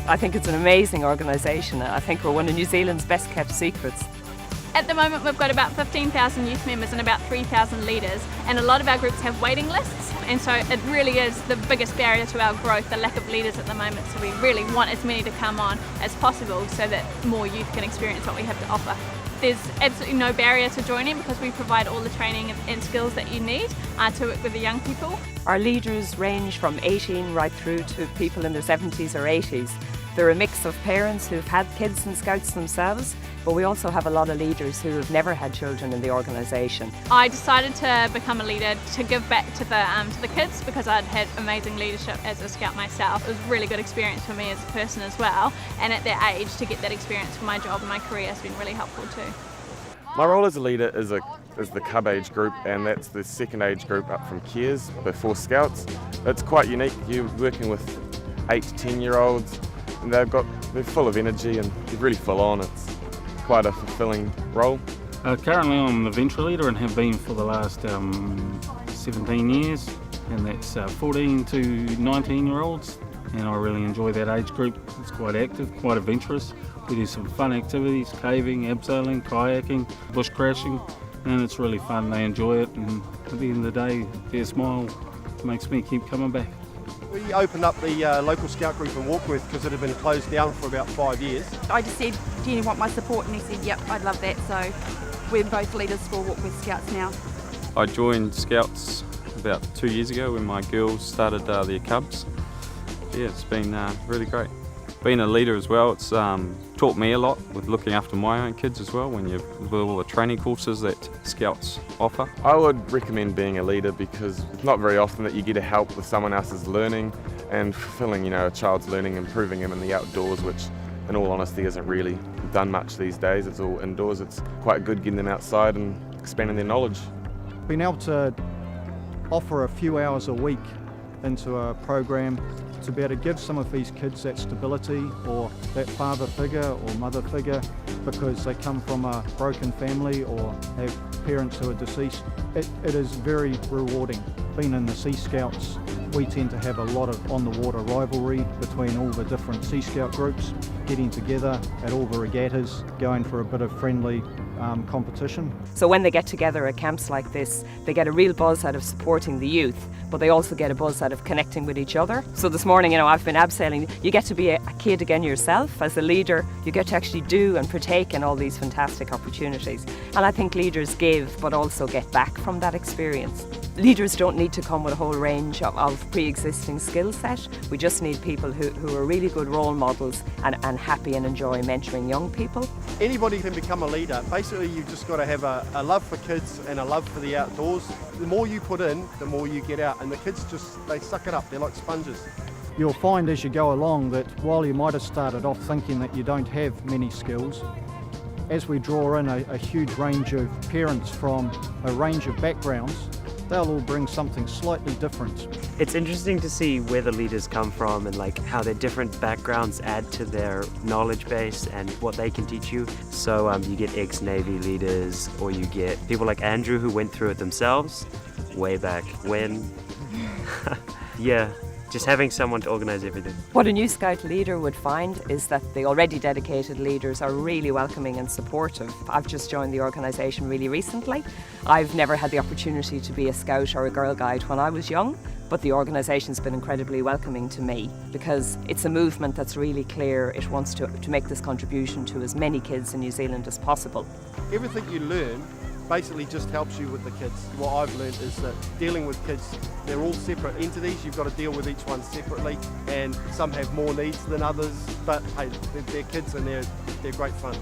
I think it's an amazing organisation. I think we're one of New Zealand's best kept secrets. At the moment we've got about 15,000 youth members and about 3,000 leaders, and a lot of our groups have waiting lists, and so it really is the biggest barrier to our growth, the lack of leaders at the moment. So we really want as many to come on as possible so that more youth can experience what we have to offer. There's absolutely no barrier to joining because we provide all the training and skills that you need to work with the young people. Our leaders range from 18 right through to people in their 70s or 80s. They're a mix of parents who've had kids and Scouts themselves, but we also have a lot of leaders who have never had children in the organisation. I decided to become a leader to give back to the kids because I'd had amazing leadership as a Scout myself. It was a really good experience for me as a person as well, and at that age to get that experience for my job and my career has been really helpful too. My role as a leader is the Cub age group, and that's the second age group up from Cares before Scouts. It's quite unique. You're working with 8 to 10-year-olds, and they're full of energy and they're really full on. It's quite a fulfilling role. Currently I'm the venture leader and have been for the last 17 years, and that's 14 to 19-year-olds, and I really enjoy that age group. It's quite active, quite adventurous. We do some fun activities, caving, abseiling, kayaking, bush crashing, and it's really fun. They enjoy it, and at the end of the day their smile makes me keep coming back. We opened up the local Scout group in Warkworth because it had been closed down for about 5 years. I just said, do you want my support? And he said, yep, I'd love that. So we're both leaders for Warkworth Scouts now. I joined Scouts about 2 years ago when my girls started their Cubs. Yeah, it's been really great. Being a leader as well, it's taught me a lot with looking after my own kids as well, with all the training courses that Scouts offer. I would recommend being a leader because it's not very often that you get to help with someone else's learning and fulfilling, a child's learning, improving him in the outdoors, which in all honesty isn't really done much these days. It's all indoors. It's quite good getting them outside and expanding their knowledge. Being able to offer a few hours a week into a program to be able to give some of these kids that stability or that father figure or mother figure because they come from a broken family or have parents who are deceased, it is very rewarding. Being in the Sea Scouts, we tend to have a lot of on-the-water rivalry between all the different Sea Scout groups, getting together at all the regattas, going for a bit of friendly competition. So when they get together at camps like this, they get a real buzz out of supporting the youth, but they also get a buzz out of connecting with each other. So this morning, I've been abseiling. You get to be a kid again yourself. As a leader, you get to actually do and partake in all these fantastic opportunities. And I think leaders give, but also get back from that experience. Leaders don't need to come with a whole range of pre-existing skill set. We just need people who are really good role models and happy and enjoy mentoring young people. Anybody can become a leader. Basically, you've just got to have a love for kids and a love for the outdoors. The more you put in, the more you get out, and the kids they suck it up. They're like sponges. You'll find as you go along that while you might have started off thinking that you don't have many skills, as we draw in a huge range of parents from a range of backgrounds, they'll all bring something slightly different. It's interesting to see where the leaders come from and how their different backgrounds add to their knowledge base and what they can teach you. So you get ex-Navy leaders, or you get people like Andrew who went through it themselves way back when. Yeah. Just having someone to organise everything. What a new Scout leader would find is that the already dedicated leaders are really welcoming and supportive. I've just joined the organisation really recently. I've never had the opportunity to be a Scout or a Girl Guide when I was young, but the organisation's been incredibly welcoming to me because it's a movement that's really clear. It wants to make this contribution to as many kids in New Zealand as possible. Everything you learn basically just helps you with the kids. What I've learned is that dealing with kids, they're all separate entities. You've got to deal with each one separately, and some have more needs than others, but hey, they're kids and they're great fun.